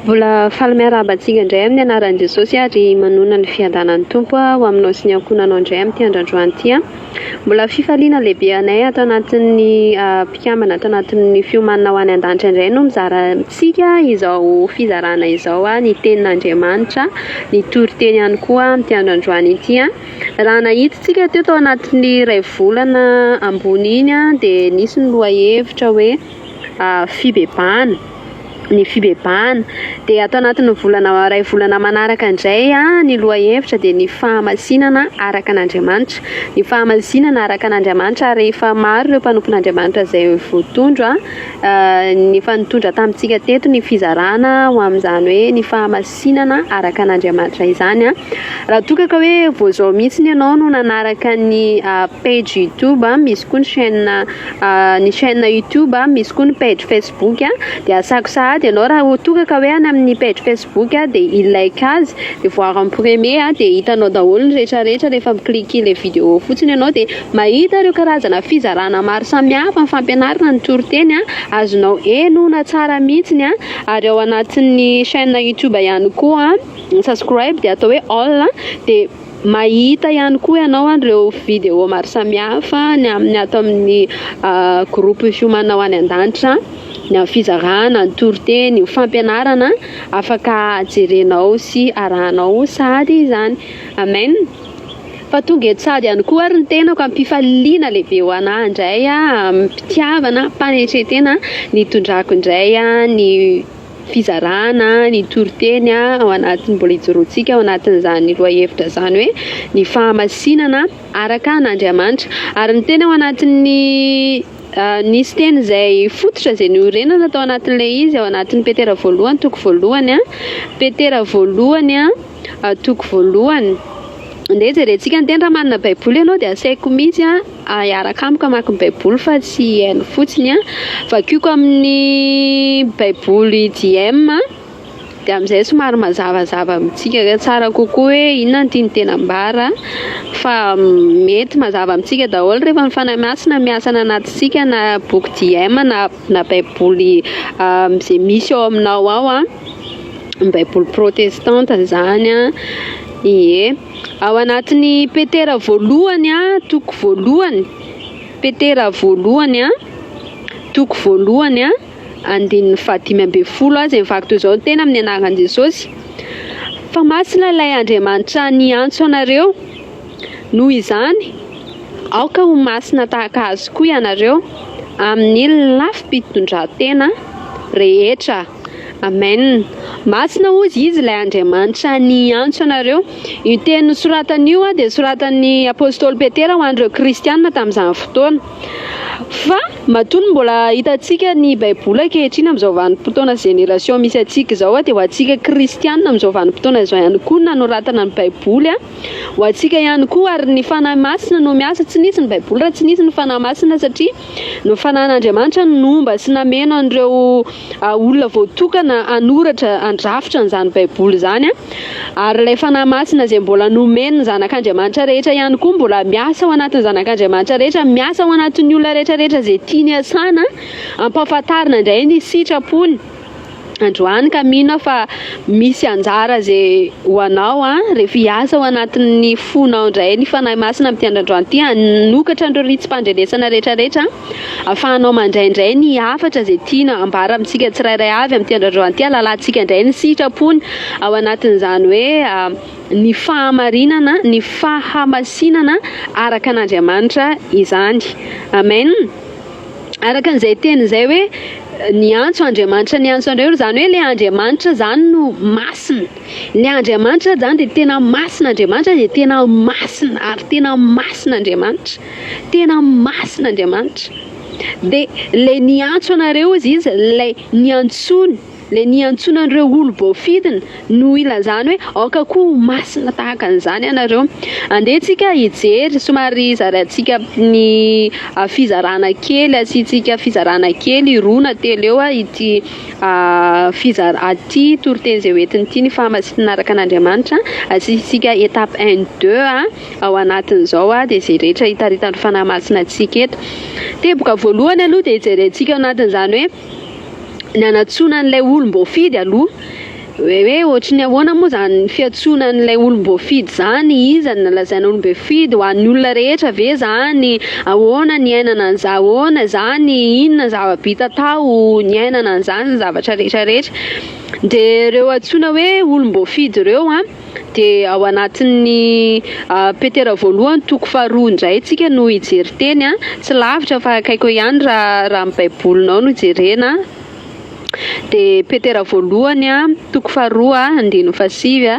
Mbola faly miarabantsika indray amin'ny anaran'i Jesosy ary manona ny fiadanan'ny tompo ho aminao sy ny ankonanao indray amin'ity androandroany ity. Mbola fifaliana lehibe anay atao anatin'ny mpikamana atao anatin'ny fiomanana ho any an-danitra indray no mizara amintsika izao fizarana izao ny tenin'Andriamanitra, ny toriteny ihany koa amin'ity androandroany ity. Raha nahitsika teo tao anatin'ny iray volana ambony iny dia nisy ny lohahevitra hoe fibebahana. Ny fibebahana dia atao anatin'ny ray volana manaraka indray ny lohahevitra dia ny fahamasinana araka an'Andriamanitra. Ny fahamasinana araka an'Andriamanitra rehefa maro ireo mpanompon'Andriamanitra izay voatondro ny fanotondra tamintsika teto ny fizarana ho amin'izany hoe ny fahamasinana araka an'Andriamanitra izany. Raha toka ka hoe voazao mihitsy ianao no nanaraka ny page YouTube, misy koa ny chaîne YouTube, misy koa ny page Facebook dia asako sahady ianao raha toka ka hoe any amin'ny page Facebook dia i-like azy dia voir en premier dia hitanao daholo ny rehetrarehetra rehefa mikliky ilay vidéo fotsiny ianao dia mahita ireo karazana fizarana maro samihafa ny fampianarana ny toriteny azonao henona tsara mihitsiny ary ao anatin'ny chaîne YouTube ihany koa subscribe dia atao hoe all dia mahita ihany koa ianao ireo vidéo maro samihafa ny atao amin'ny groupe fiomanana ho any an-danitra, ny fizarana, ny toriteny, ny fampianarana afaka jerenao sy arahanao sady izany. Amen. Fa tonga eto sady ihany koa ary ny tenako ampifaliana lehibe ho anahy indray mpitiavana mpanetretena ny tondrako indray ny fizarana, ny toriteny ao anatin'ny mbola hijorontsika ao anatin'izany lohahevitra izany hoe ny fahamasinana araka an'Andriamanitra. Ary ny tena ao anatin'ny nisy teny izay fototra izay niorenana tao anatin'ilay izy ao anatin'ny Petera voalohany toko voalohany Petera voalohany toko voalohany. Ndeha jerentsika ny teny raha manana baiboly ianao dia asaiko mihitsy hiaraka amiko hamaky ny baiboly fa tsy haino fotsiny fa kioko amin'ny baiboly DM dia amin'izay somary mazavazava amintsika tsara kokoa hoe inona ny tiany tena ambara fa mety mazava amintsika daholo rehefa mifanahy masina miasana anatintsika na boky DM na baiboly izay misy ao aminao ao baiboly protestante izany ie. Ao anatin'ny Petera voalohany toko voalohany, Petera voalohany toko voalohany andininy 5:10 izay mivaky toy izao ny tena amin'ny anaran'i Jesosy. Fa masina ilay Andriamanitra niantso anareo noho izany aoka ho masina tahaka azy koa ianareo amin'ny lafim-pitondran-tena rehetra. Amen. Masina ozy izy ilay Andriamanitra niantso anareo. Io teny nosoratany io dia soratan'ny apôstôly Petera ho an'ireo kristianina tamin'izany fotoana. Fa matoa mbola hitantsika ny baiboly ankehitriny amin'izao vanim-potoana génération misy antsika izao dia ho antsika kristianina amin'izao vanim-potoana izao ihany koa nanoratana ny baiboly ho antsika ihany koa ary ny fanahy masina no miasa. Tsy nisy ny baiboly raha tsy nisy ny fanahy masina satria no fanan'Andriamanitra nomba sy namena an'ireo olona voatokana anoratra andrafitra n'izany baiboly izany ary ilay fanahy masina izay mbola nomeny ny zanak'Andriamanitra rehetra ihany koa mbola miasa ao anatin'ny zanak'Andriamanitra rehetra, miasa ao anatin'ny olona rehetrarehetra izay tiany asana ampahafantarina indray ny sitrapony androany ka mino fa misy anjara izay ho anao rehefa hiasa ao anatin'ny fonao indray ny fanahy masina amin'ity androany ity hanokatra an'ireo ritsim-pandrenesana rehetrarehetra ahafahanao mandraindray ny hafatra izay tiana ambara amintsika tsirairay avy amin'ity androany ity halalantsika indray ny sitrapony ao anatin'izany hoe ny fahamarinana, ny fahamasinana araka an'Andriamanitra izany. Amen. Araka an'izay teny izay hoe niantso Andriamanitra niantso anareo izany hoe ilay Andriamanitra izany no masina. Ilay Andriamanitra izany dia tena masina. Andriamanitra dia tena masina ary tena masina Andriamanitra. Tena masina Andriamanitra. Dia ilay niantso anareo izy ilay niantsony. Ilay niantsona an'ireo olo-boafidina no ilazany hoe aoka koa masina tahaka an'izany ianareo. Andehantsika hijery somary zarantsika ny fizarana kely, asiantsika fizarana kely roa na telo eo ity aty toriteny izay hoentiny ity ny fahamasinana araka an'Andriamanitra. Asiantsika étape 1-2 ao anatin'izao dia izay rehetra hitaritan'ny fanahy masina antsika eto. Teboka voalohany aloha dia hijerentsika ao anatin'izany hoe ny anatsona an'ilay olom-boafidy aloha hoe ohatrany ahoana moa zany fiantsonan'ilay olom-boafidy zany, iza no nalazaina olom-boafidy ho an'ny olona rehetra ve zany, ahoana ny ainana an'izany, ahoana zany, inona zava-bita tao ny ainana an'izany zavatra rehetrarehetra. De ireo antsoina hoe olom-boafidy ireo de ao anatin'ny petera voalohany toko faharoa indray tsika no hijery teny tsy lavitra fa akaiko ihany raha amin'ny baibolinao no jerena. De petera voalohany toko faharoa andiny fasivy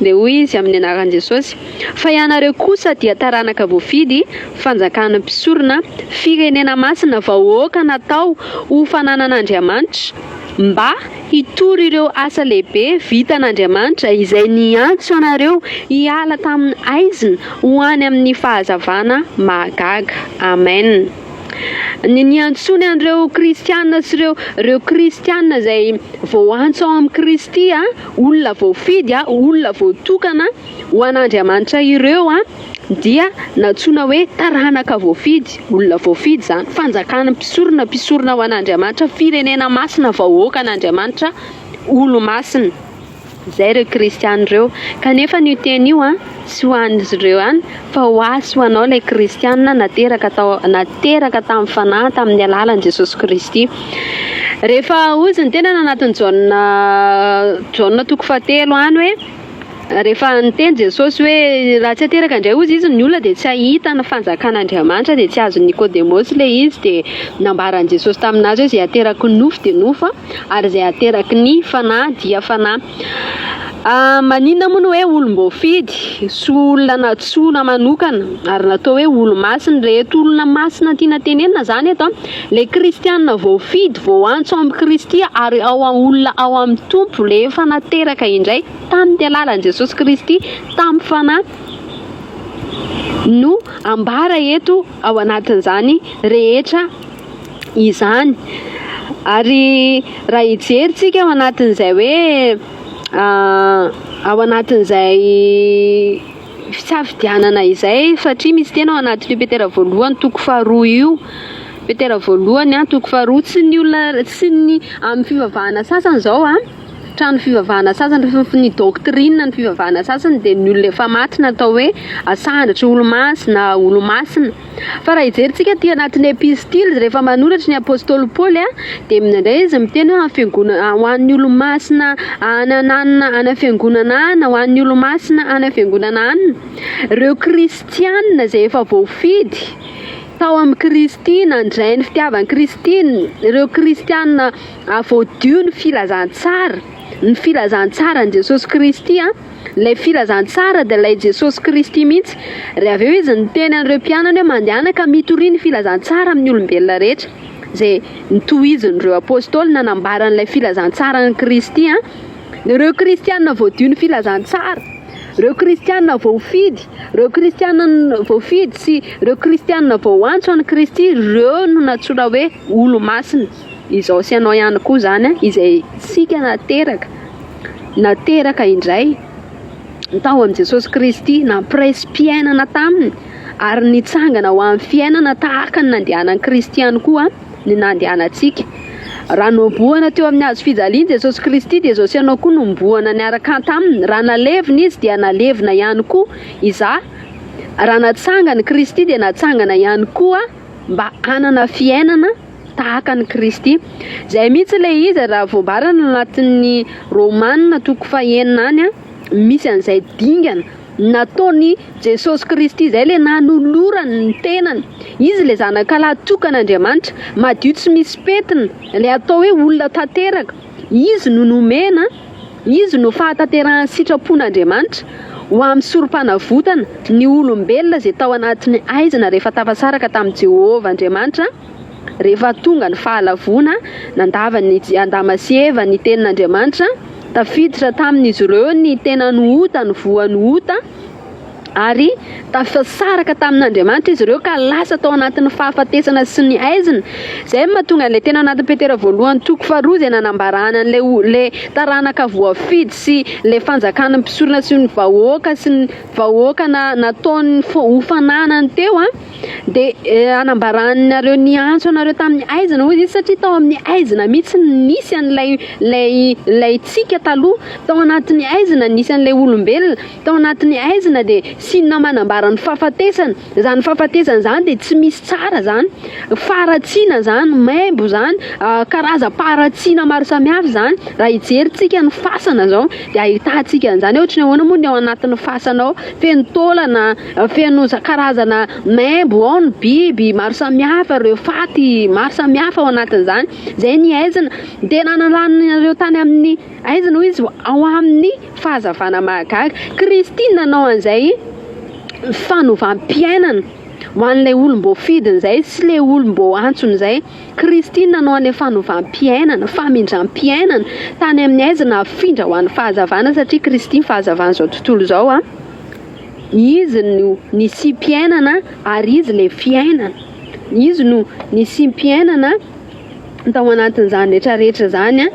de hoy izy amin'ny anaran'i Jesosy: fa ianareo kosa dia taranaka voafidy, fanjakana mpisorona, firenena masina, vahoaka natao ho fananan'Andriamanitra, mba hitory ireo asa lehibe vitan'Andriamanitra izay niantso anareo hiala tamin'ny aiziny ho any amin'ny fahazavana mahagaga. Amen. Ny niantsony an'ireo kristianina sy ireo kristianina izay voantso ao amin'ny Kristy olona voafidy olona voatokana ho an'Andriamanitra ireo dia natsoina hoe taranaka voafidy, olona voafidy zany, fanjakana mpisorona ho an'Andriamanitra, firenena masina, vahoaka an'Andriamanitra, olo masina. Zay ireo kristiana ireo. Kanefa io teny io tsy ho an'izy ireo ihany fa ho azy ho anao ilay kristiana nateraka tamin'ny fanahy tamin'ny alalan'i Jesosy Kristy. Rehefa ozy ny tena anatin'ny Jaona toko fahatelo any hoe rehefa niteny Jesosy hoe raha tsy ateraka indray ozy izy ny olona dia tsy ahita ny fanjakan'Andriamanitra, dia tsy azo Nikodemosy ilay izy, dia nambaran'i Jesosy taminazy hoe izay ateraky ny nofo dia nofo ary izay ateraky ny fanahy dia fanahy. Maninona moa no hoe olom-boafidy sy olona natsoina manokana ary natao hoe olo-masina? Rehetra olona masina tiana tenenina zany eto ilay kristianina voafidy voantso amin'ny Kristy ary olona ao amin'ny tompo rehefa nateraka indray tamin'ny alalan'i Jesosy Kristy tamin'ny fanahy no ambara eto ao anatin'izany rehetra izany. Ary raha hijeritsika ao anatin'izay hoe ao anatin'izay fisafidianana izay, satria misy tena ao anatin'io petera voalohany toko faharoa io, petera voalohany toko faharoa, tsy ny olona tsy ny amin'ny fivavahana sasany zao trano fivavahana sasany rehefa ny doctrine ny fivavahana sasany dia ny olona efa maty natao hoe asandatra olo-masina. Fa raha hijeritsika ty anatin'ny epistily rehefa manoratra ny apôstôly Paoly dia minandray izy miteny ho an'ny olo-masina ana fiangonana ana, ho an'ny olo-masina ana fiangonana anina, ireo kristianina izay efa voafidy tao amin'ny Kristy nandray ny fitiavan'ny Kristy, ireo kristianina voadio ny filazantsara ny Jesosy Kristy ilay filazantsara dia ilay Jesosy Kristy mihitsy. Avy eo izy niteny an'ireo mpianany hoe mandehana ka mitory ny filazantsara amin'ny olombelona rehetra, izay nitohizin'ireo apôstôly nanambaran'ilay filazantsara ny Kristy. Ireo kristianina voadio ny filazantsara, ireo kristianina voafidy, ireo kristianina voafidy sy ireo kristianina voantso an'i Kristy, ireo no natsoina hoe olo-masina. Izao sy anao ihany koa zany izay sika nateraka indray tao amin'i Jesosy Kristy, nampiray-piainana taminy ary nitsangana ho amin'ny fiainana tahaka ny nandehanan'i Kristy ihany koa ny nandehanantsika. Raha nomboana teo amin'ny hazo fijaliana Jesosy Kristy dia izao sy anao koa nomboana niaraka taminy. Raha nalevina izy dia nalevina ihany koa izaho. Raha natsangana Kristy dia natsangana ihany koa mba hanana fiainana tahaka ny Kristy. Izay mihitsy ilay izy raha voambarana anatin'ny Romanina toko fahaenina any misy an'izay dingana nataony Jesosy Kristy izay ilay nanolorany ny tenany. Izy ilay zanakalahy tokan'Andriamanitra, madio tsy misy petina, ilay atao hoe olona tanteraka. Izy no nomena, izy no fahatanterahany sitrapon'Andriamanitra ho amin'ny sorom-panavotana ny olombelona izay tao anatin'ny aizina rehefa tafasaraka tamin'i Jehovah Andriamanitra. Rehefa tonga ny fahalavona andama sy Eva ny tenin'Andriamanitra, tafiditra tamin'izy ireo ny tena ny ota, ny voa ny ota, ary tafasaraka tamin'Andriamanitra izy ireo ka lasa tao anatin'ny fahafatesana sy ny aizina. Zay mahatonga le tena anaty Petera voalohany toko faharoa izay nanambarana le taranaka voafidy sy le fanjakana mpisorona sy ny vahoaka nataony hofananany teo dia anambaranareo ny antso anareo tamin'ny aizina hoy izy satria tao amin'ny aizina mihitsy nisy an'ilay tsika taloha, tao anatin'ny aizina nisy an'ilay olombelona, tao anatin'ny aizina dia sinona manambara ny fahafatesana. Zany fahafatesana zany dia tsy misy tsara zany, faratsiana zany, maimbo zany, karazam-paratsiana maro samihafa zany. Raha ijerintsika ny fasana zao dia ahitantsika an'izany ohatra ny ahoana moa ny ao anatin'ny fasana ao, feno taolana, feno karazana maimbo ao, ny biby maro samihafa, ireo faty maro samihafa ao anatin'izany. Zay ny aizina dia nanalanareo tany amin'ny aizina hoy izy ao amin'ny fahazavana mahagaga. Kristy nanao an'izay fanovam-piainana ho an'ilay olom-boafidiny zay sy le olom-bo antsony zay. Kristy nanao an'ilay fanovam-piainana, famindram-piainana tany amin'ny aizina afindra ho an'ny fahazavana satria Kristy ny fahazavana zao tontolo zao izy no nisim-piainana ary izy le fiainana. Izy no nisim-piainana tao anatin'izany rehetrarehetra zany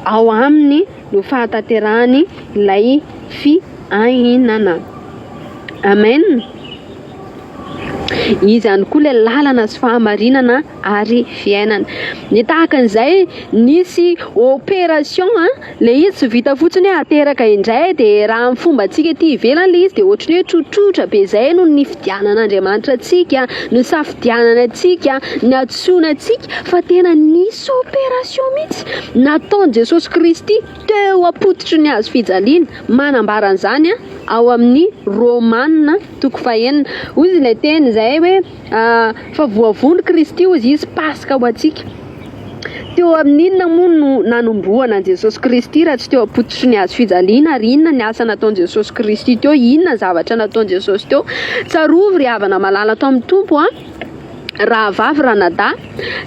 ao aminy no fahatanterahany ilay fiainana. Amen. Izy ihany koa le lalana sy fahamarinana ary fiainana. Ny tahakan'izay nisy opération le izy tsy vita fotsiny hoe ateraka indray dia raha amin'ny fombantsika ety ivelany le izy dia ohatry ny hoe tsotsotra be zay no ny fidianan'Andriamanitra antsika, ny safidianana antsika, ny atsoina antsika, fa tena nisy opération mihitsy nataon'i Jesosy Kristy teo apototry ny hazo fijaliana. Manambara an'izany ao amin'ny Romanina toko 9 hoy izy ilay teny zay hoe fa voavony Kristy hozy izy pasika ho antsika. Teo amin'inona moa no nanomboana Jesosy Kristy raha tsy teo apototry ny hazo fijaliana? Ary inona ny asa nataon'i Jesosy Kristy teo? Inona zavatra nataon'i Jesosy teo? Tsarovy ry havana malala tao amin'ny tompo raha vavy raha nada.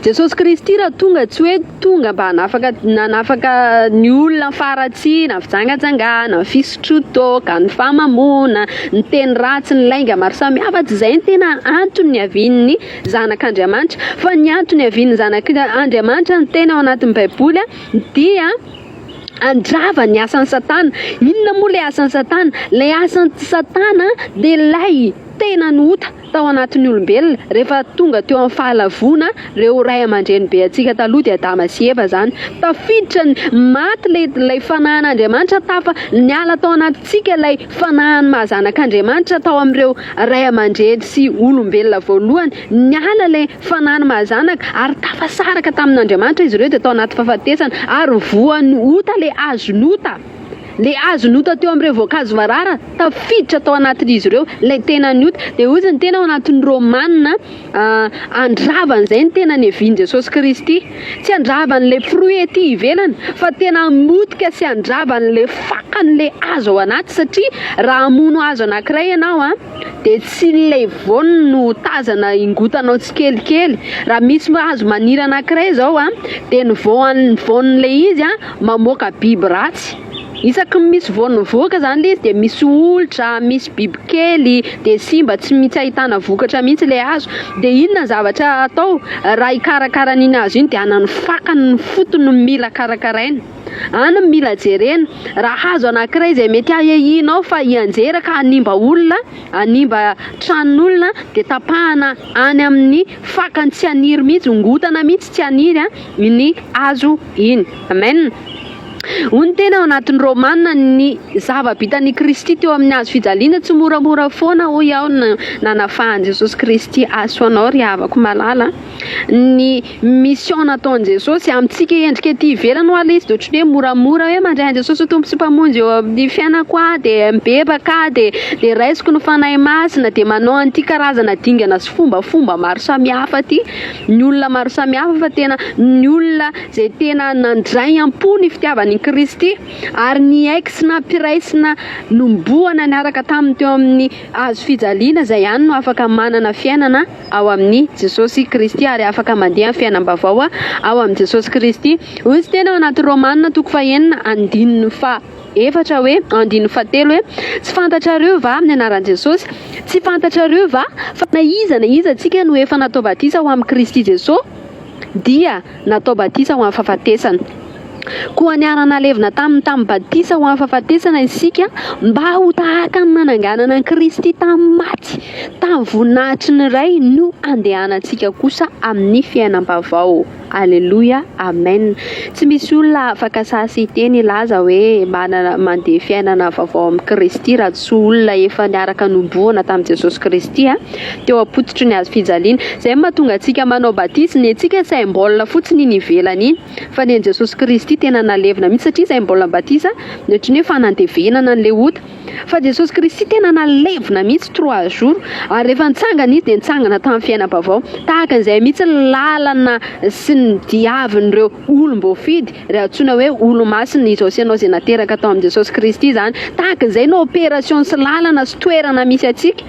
Jesosy Kristy raha tonga tsy hoe tonga mba nanafaka ny olona faratsiana, fijangajangana, fisotrotoka, ny famamona, ny teny ratsy, ny lainga maro samihafa. Tsy izay ny tena antony niavian'ny zanak'Andriamanitra, fa ny antony niavian'ny zanak'Andriamanitra ny tena ao anatin'ny Baiboly dia andrava ny asan'ny Satana. Inona moa le asan'ny Satana? Le asan'ny Satana dia lay tena nota tao anatin'ny olombelona rehefa tonga teo amin'ny fahalavona reo ray aman-dreny be antsika taloha dia Adama sy Eva zany. Tafiditra maty lay fanan'Andriamanitra, tafa niala tao anatintsika lay fanahany mahazanak'Andriamanitra tao amin'ireo ray aman-dreny sy olombelona voalohany. Niala lay fanahany mahazanaka ary tafasaraka tamin'Andriamanitra izy ireo dia tao anaty fahafatesana ary voany ota le azonota. Le azonota teo amin'ireo voankazo marara tafiditra tao anatin'izy ireo lay tena ny ota. Dia hozy ny tena ao anatin'ny Romanina andravany zay ny tena niavian'i Jesosy Kristy. Tsy andravany le fruit ety ivelany fa tena motika sy andravany le fakany le azo ao anaty, satria raha hamono azo anankiray ianao dia tsy le voany no tazana ingotanao tsikelikely. Raha misy hazo maniry anankiray zao dia ny voan'le izy mamoaka biby ratsy. Isaky misy voany voaka zany le izy dia misy olitra, misy bibikely, dia simba tsy mitsy ahitana vokatra mihitsy le hazo. Dia inona zavatra atao raha hikarakara n'iny hazo iny? Dia anany fakany, ny fotony no mila karakaraina, any mila jerena. Raha hazo anankiray izay mety ahiahinao fa hianjera ka hanimba olona, hanimba tranon'olona, dia tapahana any amin'ny fakany tsy haniry mihitsy, ngotana mihitsy tsy haniry ny hazo iny. Amen. Hoy tena ao anatin'ny Romanina ny zava-bitan'i Kristy teo amin'ny hazo fijaliana tsy moramora foana hoy ao nanafahan'i Jesosy Kristy. Aso anao ry havako malala ny mission nataon'i Jesosy amintsika endrika ety ivelany ho izy dia ohatry hoe moramora hoe mandray an'i Jesosy tompo sy mpamonjy eo amin'ny fiainako dia mibebaka dia raisiko ny fanahy masina dia manao an'ity karazana dingana sy fombafomba maro samihafa ty. Ny olona maro samihafa fa tena ny olona izay tena nandray am-po ny fitiavany Kristy ary ny aiky sy nampiraisina nomboana ny araka taminy teo amin'ny hazo fijaliana izay ihany no afaka manana fiainana ao amin'ny Jesosy Kristy ary afaka mandeha fiainam-baovao ao amin'ny Jesosy Kristy. Hoy tena ao anaty Romanina toko 9 andininy efatra hoe andiny fahatelo hoe tsy fantatrareo va amin'ny anaran'i Jesosy, tsy fantatrareo va fa na iza antsika no efa natao batisa ho amin'ny Kristy Jesosy dia natao batisa ho amin'ny fahafatesana. Koa niarana levina tamin'ny batisa ho amin'ny fahafatesana isika mba ho tahaka ny nananganana ny Kristy tamin'ny maty, tamin'ny voninahitry ny iray no andehanantsika kosa amin'ny fiainam-baovao. Alléluia, amen. Tsy misy olona afaka sasy teny laza hoe mandeha fiainana vaovao amin'ny Kristy raha tsy olona efa niaraka nomboana tamin'i Jesosy Kristy teo ampototry ny hazo fijaliana. Izay mahatonga antsika manao batisy, ny antsika symbole fotsiny ny ivelany iny, fa ny Jesosy Kristy tena nalevina mihitsy satria symbole batisa ohatry ny hoe fanantevenana an'ilay ota. Fa Jesosy Kristy tena nalevina mihitsy 3 jours ary rehefa nitsangana izy dia nitsangana tamin'ny fiainam-baovao. Tahaka an'izay mihitsy lalana sy ny diavin'ireo olom-boafidy raha antsoina hoe olo-masina izao sy ianao izay nateraka tao amin'ny Jesosy Kristy zany. Tahaka an'izay no opération sy lalana sy toerana misy atsika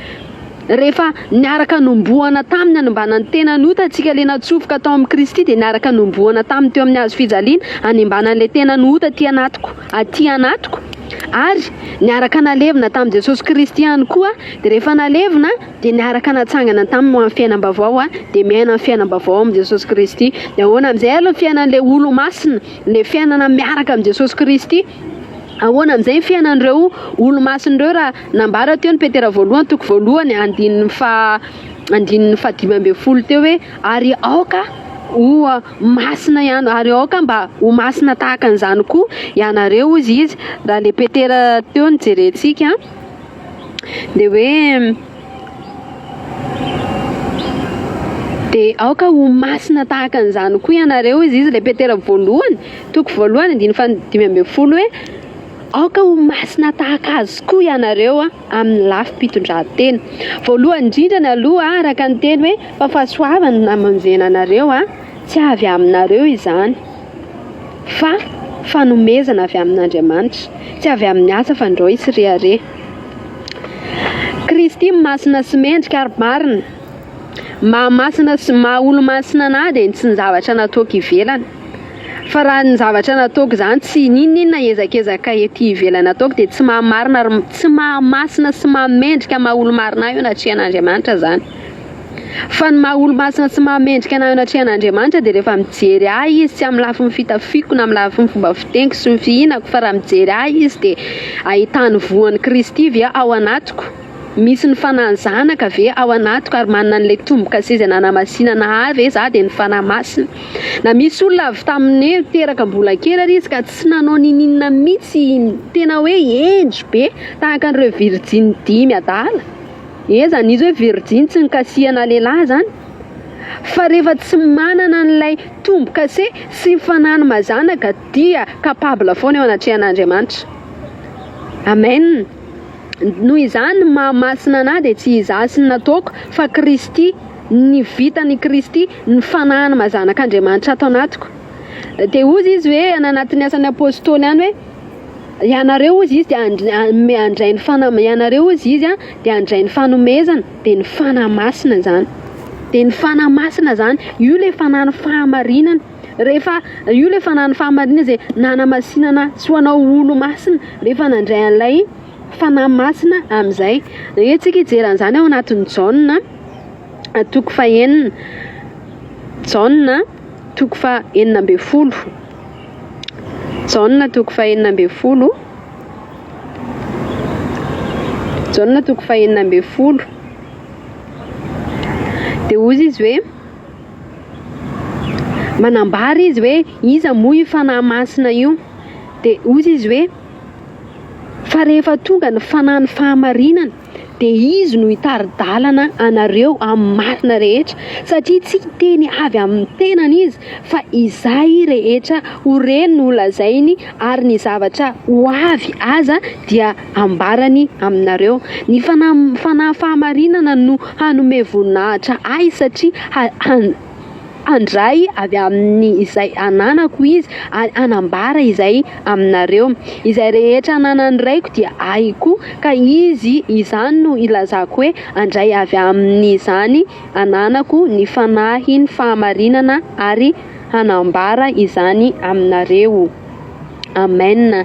rehefa niaraka nomboana tamin'ny hanimbanany tena notantsika le natsofoka tao amin'ny Kristy dia niaraka nomboana tamin'ny teo amin'ny hazo fijaliana hanimbanan'ilay tena nota aty anatiko ary niaraka nalevina tamin'i Jesosy Kristy ihany koa dia rehefa nalevina dia niaraka natsangana tamin'ny fiainam-baovao dia miaina amin'ny fiainam-baovao amin'ny Jesosy Kristy. Dia ahoana amin'izay aloha fiainan'ilay olo-masina, ilay fiainana miaraka amin'ny Jesosy Kristy. Ahoana amin'izay fiainan'ireo olo-masin'ireo raha nambara teo ny Petera voalohany toko voalohany andininy 15 teo hoe ary aoka ho masina ihany, ary aoka mba ho masina tahaka an'izany koa ianareo izy raha le Petera teo ny jerentsika dia hoe dia aoka ho masina tahaka an'izany koa ianareo izy le Petera voalohany toko voalohany andininy 15 hoe aoka ho masina tahaka azy koa ianareo amin'ny lafy mpitondran-tena. Voalohany indrindrany aloha araka ny teny hoe fa fahasoavana namonjena anareo tsy avy aminareo izany fa fanomezana avy amin'Andriamanitra, tsy avy amin'ny asa fa ndreo isirehare. Kristy masina sy mendrika ary marina, mahamasina sy maha-olo-masina anahy dia tsy ny zavatra nataoko ivelany. Fa raha ny zavatra nataoko zany tsy ninona ezakezaka ety ivelany nataoko dia tsy mahamarina ary tsy mahamasina sy mahamendrika maha-olo-marina io anatria an'Andriamanitra zany. Fa ny maha-olo-masina sy mahamendrika anahy anatria an'Andriamanitra dia rehefa mijery ahy izy tsy amin'ny lafiny fitafiako na amin'ny lafiny fomba fiteniko sy ny fihinako, fa raha mijery ahy izy dia ahitany voan'ny Kristy ve ao anatiko, misy ny fanahy zanaka ve ao anatiko ary manana an'ilay tomboka seza nanamasinana ahy ve za dia ny fanahy masina. Na misy olona avy tamin'ny teraka mbola kely ary izy ka tsy nanao ninina mihitsy tena hoe endry be tahaka an'ireo virgine 5 adala. Zany izy hoe virgine tsy nikasihana lehilahy zany, fa rehefa tsy manana an'ilay tomboka sy fanany mazanaka dia capable foana eo anatria an'Andriamanitra. Amen. Noho izany mahamasina anahy dia tsy izaho sy ny nataoko fa Kristy, ny vitan'ny Kristy, ny fanahiny mazanak'Andriamanitra ato anatiko. Dia ozy izy hoe anatin'ny asan'ny apôstôly ihany hoe ianareo ozy izy dia andray ny ianareo ozy izy dia andray ny fanomezana dia ny fanahy masina zany. Dia ny fanahy masina zany io le fanahy fahamarinana. Rehefa io le fanahy fahamarinana izay nanamasinana sy ho anao olo masina rehefa nandray an'ilay fanahy masina amin'izay. Tsika hijeran'izany ao anatin'ny Jaona toko faha 9, Jaona toko faha 9, Jaona toko faha 9, Jaona toko faha 9 dia ozy izy hoe manambara izy hoe iza moa io fanahy masina io. Dia ozy izy hoe fa rehefa tonga ny fanahy fahamarinana dia izy no hitari-dalana anareo amin'ny marina rehetra, satria tsy teny avy amin'ny tenany izy fa izay rehetra horeny no lazainy ary ny zavatra ho avy aza dia ambarany aminareo. Ny fanahy fahamarinana no hanome voninahitra ahy satria andray avy amin'ny izay ananako izy anambara izay aminareo. Izay rehetra ananany raiko dia ahiko ka izy izany no ilazako hoe andray avy amin'izany ananako ny fanahy ny fahamarinana ary hanambara izany aminareo. Amen.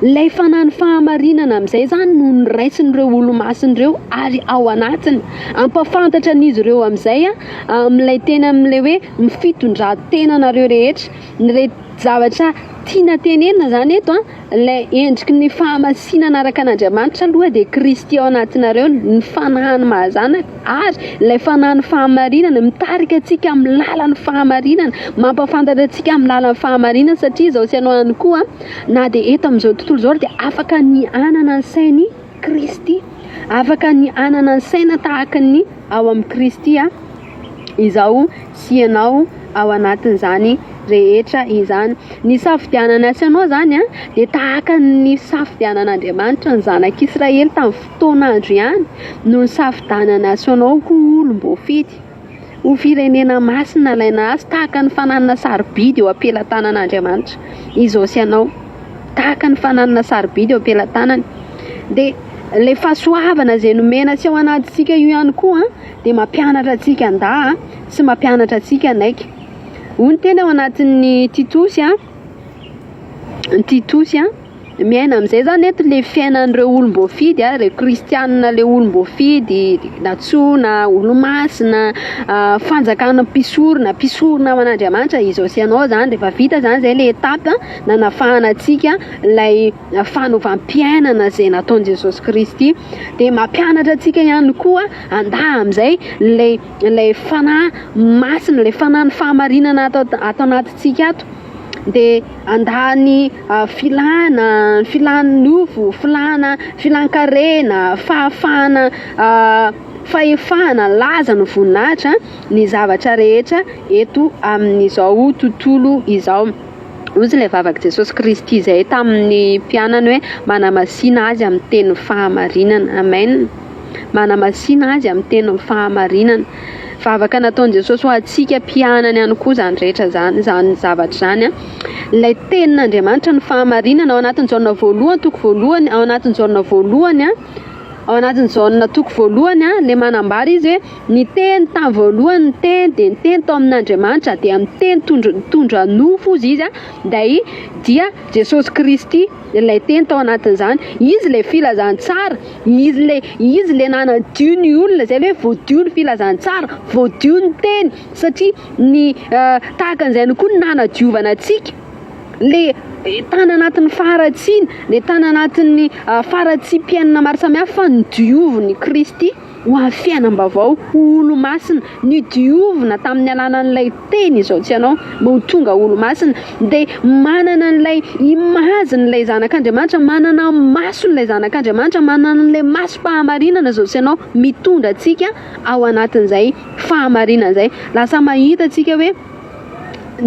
lay fanany fahamarinana amin'izay zany no niraisin'ireo olo-mason'ireo ary ao anatiny ampafantatra an'izy ireo amin'izay amin'ilay tena amin'ilay hoe mifitondran-tena nareo rehetra ny zavatra tiana tenenina zany eto ilay endriky ny fahamasinana araka an'Andriamanitra aloha dia Kristy ao anatinareo ny fanahany mahazana ary ilay fanahany fahamarinana mitarika antsika amin'ny lalan'ny fahamarinana mampafantatra antsika amin'ny lalan'ny fahamarinana satria izao sy anao ihany koa na dia eto amin'izao tontolo izao dia afaka ny anana ny sainy Kristy afaka ny anana ny saina tahaka ny ao amin'ny Kristy izao sy ianao ao anatin'izany rehetra izany ny safidianana sy anao zany dia tahaka ny safidianan'Andriamanitra ny zanak'Israely tamin'ny fotoana andro ihany no ny safidianana sy anao ho olom-boafidy ho firenena masina ilaina azy tahaka ny fananana sarobidy eo am-pelantanan'Andriamanitra izao sy anao tahaka ny fananana sarobidy eo am-pelantanany dia ilay fahasoavana izay nomena sy ao anatintsika io ihany koa dia mampianatra antsika nda sy mampianatra antsika naiky Uny tena ao anatin'ny Titosy miaina amin'izay zany eto le fiainan'ireo olom-boafidy re kristianina le olom-boafidy natsoina olo-masina fanjakana mpisorona ao an'Andriamanitra izao sy anao zany rehefa vita zany zay le etapy nanafahana antsika lay fanaovam-piainana zay nataon'i Jesosy Kristy dia mampianatra antsika ihany koa anda amin'izay lay fanahy masina le fanahy ny fahamarinana atao anatintsika ato dia andany filana nofo filankarena fahefana laza ny voninahitra ny zavatra rehetra eto amin'izao tontolo izao ozy ilay vavaka Jesosy Kristy izay tamin'ny mpianany hoe manamasina azy amin'ny teny fahamarinana amen manamasina azy amin'ny teny fahamarinana vavaka nataon'i Jesosy ho antsika mpianany ihany koa zany rehetra zany zavatra zany ilay tenin'Andriamanitra ny fahamarinana ao anatin'ny jaona voalohany toko voalohany ao anatin'ny jaona voalohany ao anatin'ny jaona toko voalohany le manambara izy hoe ny teny tamin'ny voalohany ny teny dia ny teny tao amin'Andriamanitra dia amin'ny teny tondra nofo izy dia Jesosy Kristy ilay teny tao anatin'izany izy le filazantsara izy le nanadio ny olona zay hoe voadio ny filazantsara voadio ny teny satria ny tahaka an'izay koa ny nanadiovana antsika le tana anatin'ny faharatsiana le tana anatin'ny faratsim-piainana maro samihafa fa ny dioviny Kristy ho amin'ny fiainam-baovao olo-masina ny diovina tamin'ny alalan'ilay teny izao tsy anao mo tonga olo-masina dia manana n'ilay imaziny ilay zanak'Andriamanitra manana maso n'ilay zanak'Andriamanitra manana n'ilay maso fahamarinana izao tsy anao mitondra antsika ao anatin'izay fahamarinana izay lasa mahita antsika hoe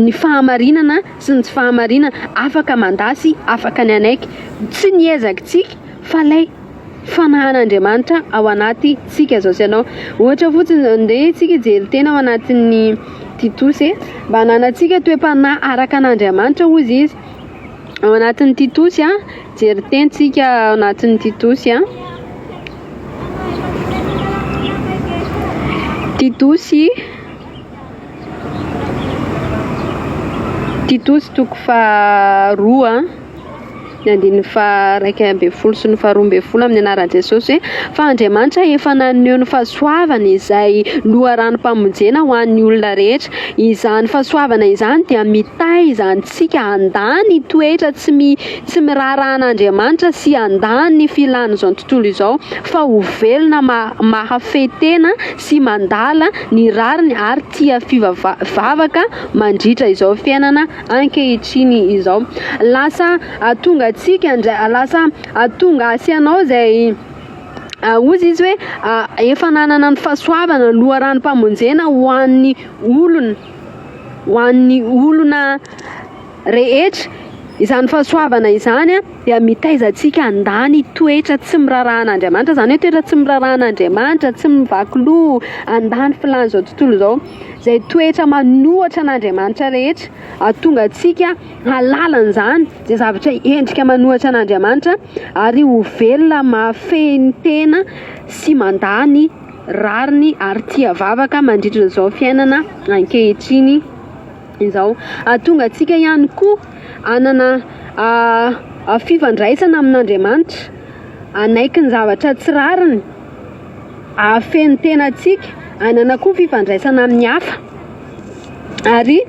ny fahamarinana sy ny tsy fahamarinana afaka mandasy afaka ny anaiky tsy niezakintsika fa lay fanahan'Andriamanitra ao anaty tsika izao sy anao ohatra fotsiny andeha tsika jery tena ao anatin'ny Titosy mba hananantsika toe-panahy araka an'Andriamanitra hozy izy ao anatin'ny Titosy jery tentsika ao anatin'ny Titosy Titosy toko faharoa ny andin'ny faha-raika ambin'ny folo sy ny faharoa ambin'ny folo amin'ny anaran'i Jesosy hoe fa Andriamanitra efa naneho ny fahasoavana izay loharanom-pamonjena ho an'ny olona rehetra izany fahasoavana izany dia mitay izany tsika handany toetra tsy miraran'Andriamanitra sy handany filana izao tontolo izao fa ho velona mahafetena sy mandala ny rariny ary tia fivavaka mandritra izao fiainana ankehitriny izao lasa tonga atsika lasa tonga asianao zay ozy izy hoe efa nanana ny fahasoavana loharanom-pamonjena ho an'ny olona rehetra izany fahasoavana izany dia mitaizatsika handany toetra tsy miraran'Andriamanitra zany hoe toetra tsy miraran'Andriamanitra tsy mivakiloha handany filana izao tontolo izao zay toetra manohatra an'Andriamanitra rehetra atonga atsika halalana zany zay zavatra endrika manohatra an'Andriamanitra ary ho velona mahafeny tena sy mandany rariny ary tia vavaka mandritra izao fiainana ankehitriny izao tonga antsika ihany koa anana fifandraisana amin'Andriamanitra, anaiky ny zavatra tsy rariny afeny tenantsika, anana koa fifandraisana amin'ny hafa ary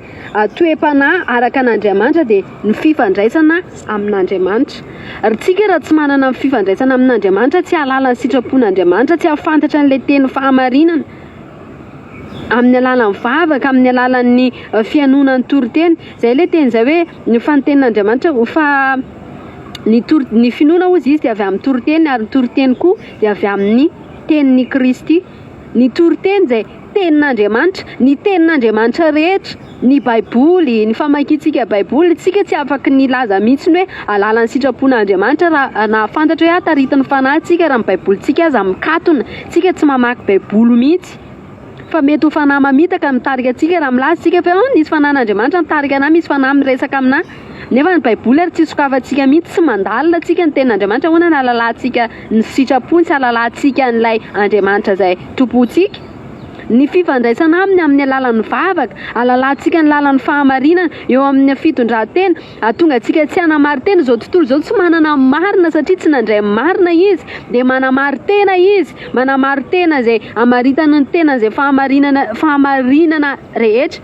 toe-panahy araka an'Andriamanitra dia ny fifandraisana amin'Andriamanitra. Ary tsika raha tsy manana fifandraisana amin'Andriamanitra, tsy hahalala ny sitrapon'Andriamanitra, tsy hahafantatra an'ilay teny fahamarinana amin'ny alalan'ny vavaka, amin'ny alalan'ny fianonan'ny toriteny, izay ilay teny izay hoe ny fanotenan'Andriamanitra ny finoana ozy izy dia avy amin'ny toriteny, ary ny toriteny koa dia avy amin'ny tenin'ny Kristy. Ny toriteny izay tenin'Andriamanitra, ny tenin'Andriamanitra rehetra, ny baiboly, ny famakiantsika baiboly, tsika tsy afaka ny laza mihitsy hoe alala ny sitrapon'Andriamanitra raha nahafantatra hoe taritiny fanahy tsika raha ny baibolintsika aza mikatona, tsika tsy mamaky baiboly mihitsy. Fa mety ho fanahy mamitaka mitarika antsika raha milaza tsika fa nisy fanahyn'Andriamanitra mitarika anahy, misy fanahy miresaka aminahy, nefa ny baiboly ary tsy sokafantsika mihitsy, tsy mandalina tsika ny tenin'Andriamanitra, hoana ny halalantsika ny sitrapony, sy halalantsika n'ilay Andriamanitra izay tompontsika. Ny fifandraisana aminy amin'ny alalan'ny vavaka, halalantsika ny lalan'ny fahamarinana eo amin'ny fitondran-tena, ahatonga antsika tsy hanamary tena. Izao tontolo izao tsy manana marina satria tsy nandray marina izy, dia manamary tena izy, manamary tena izay amaritany ny tena izay fahamarinana rehetra.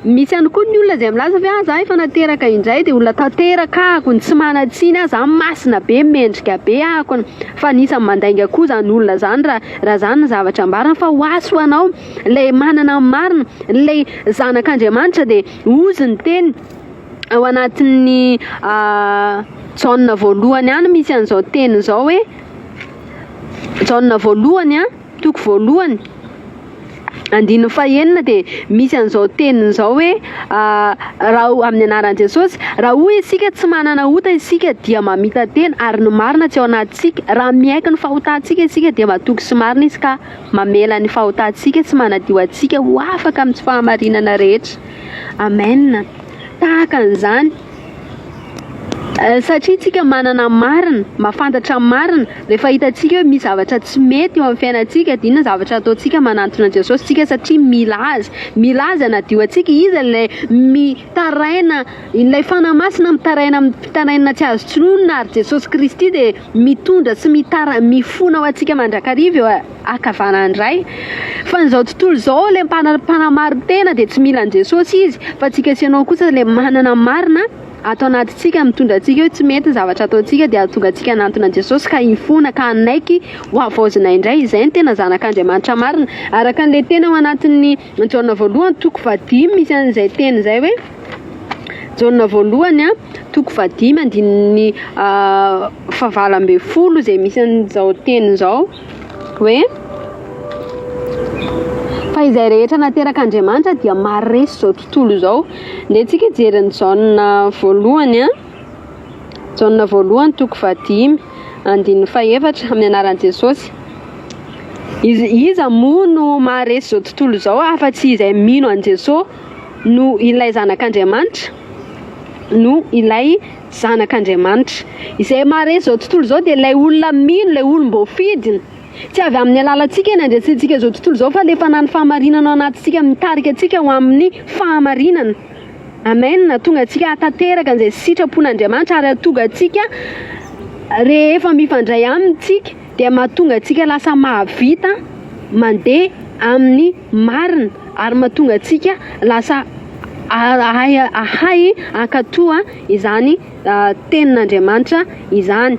Misy ihany koa ny olona izay milaza fa zaho efa nateraka indray dia olona tanteraka ahako, tsy manatsiny aho, zaho masina be, mendrika be ahako, fa nisy mandainga koa zany olona zany raha zany ny zavatra mbarina, fa hoaso anao ilay manana marina, ilay zanak'Andriamanitra dia ozy ny teny. Ao anatin'ny Jaona voalohany ihany misy an'izao teny izao hoe Jaona voalohany toko voalohany 9:9 dia misy an'izao teny izao hoe raha amin'ny anaran'i Jesosy, raha hoy isika tsy manana ota isika dia mamita tena ary ny marina tsy ao anatintsika, raha miaiky ny fahotantsika isika dia matoky sy marina izy ka mamela ny fahotantsika tsy manadio antsika ho afaka amin'ny tsy fahamarinana rehetra. Amen. Tahaka an'izany satria tsika manana marina, mahafantatra marina, rehefa hitantsika hoe misy zavatra tsy mety eo amin'ny fiainantsika, dinona zavatra ataontsika manantona Jesosy tsika satria milaza nadio antsika izy, ilay mitaraina, ilay fanamasina mitaraina tsy azo tsinonina ary Jesosy Kristy dia mitondra sy mifona ho antsika mandrakariva eo ankavanandray. Fa n'izao tontolo izao ilay mpanamary tena dia tsy mila ny Jesosy izy, fa tsika sy ianao kosa ilay manana marina atao anatintsika, mitondra antsika hoe tsy mety zavatra ataontsika dia atonga antsika anantona Jesosy ka hifona ka anaiky ho avaozina indray. Izay ny tena zanak'Andriamanitra marina araka an'ilay tena ao anatin'ny Jaona voalohany toko 5 misy an'izay teny izay hoe Jaona voalohany toko 5 andininy 20 izay misy an'izao teny izao hoe fa izay rehetra nateraka Andriamanitra dia maharesy izao tontolo izao. Dia tsika jeriny Jaona voalohany toko 5 andininy 4 amin'ny anaran'i Jesosy. Iza moa no maharesy izao tontolo izao afa-tsy izay mino an Jesosy no ilay zanak'Andriamanitra, no ilay zanak'Andriamanitra. Izay maharesy izao tontolo izao dia ilay olona mino, ilay olom-boafidina. Tsy avy amin'ny alalantsika nandresintsika izao tontolo izao, fa ilay fanany fahamarinana ao anatintsika mitarika antsika ho amin'ny fahamarinana. Amen. Tonga antsika hatanteraka an'izay sitrapon'Andriamanitra ary tonga antsika rehefa mifandray amintsika dia mahatonga antsika lasa mahavita mandeha amin'ny marina ary mahatonga antsika lasa ahay ankatoa izany tenin'Andriamanitra izany.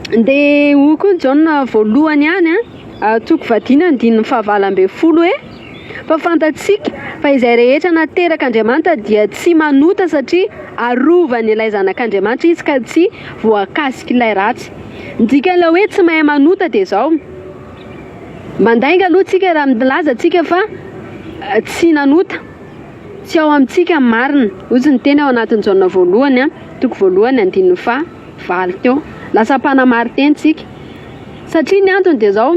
Dia ho koa Jaona voalohany ihany toko 19:20 hoe fa fantatsika fa izay rehetra nateraka Andriamanitra dia tsy manota satria arovany ilay zanak'Andriamanitra izy ka tsy voakasika ilay ratsy. Ndika ilay hoe tsy mahay manota dia izao mandainga aloha tsika raha milaza tsika fa tsy nanota, tsy ao amintsika marina. Ozy ny teny ao anatin'ny Jaona voalohany toko voalohany 9:20 teo. Lasa mpanamary teny tsika satria ny antony dia izao,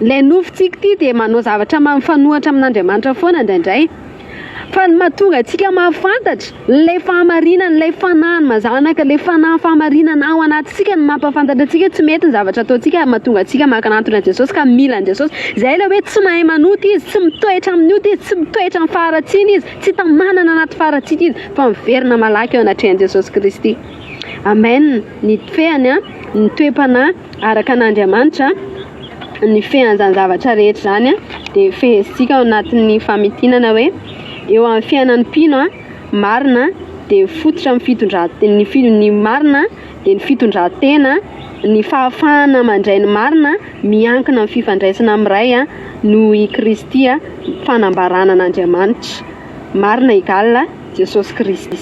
ilay nofintsika ity dia manao zavatra mifanohatra amin'Andriamanitra foana indraindray. fa mahatonga antsika mahafantatra lay fahamarinana, lay fanahy mazanaka, lay fanahy fahamarinana ao anatintsika ny mampafantatra antsika tsy mety ny zavatra ataontsika mahatonga antsika mankanatona Jesosy ka mila an Jesosy. Zay ilay hoe tsy mahay manoty izy, tsy mitoetra amin'ny ota izy, tsy mitoetra amin'ny faharatsiana izy, tsy tamanana anaty faharatsiana izy, fa miverina malaky eo anatrehan'i Jesosy Kristy. Amen. Ny fehany ny toe-panahy araka an'Andriamanitra, ny fehan'izany zavatra rehetra zany dia fehezintsika ao anatin'ny famitinana hoe eo amin'ny fiainan'ny mpino marina dia fototra amin'ny fitondran-tena, ny marina dia ny fitondran-tena, ny fahafahana mandray ny marina miankina amin'ny fifandraisana amin'iray noho i Kristy fanambarana an'Andriamanitra. Marina égale Jesosy Kristy.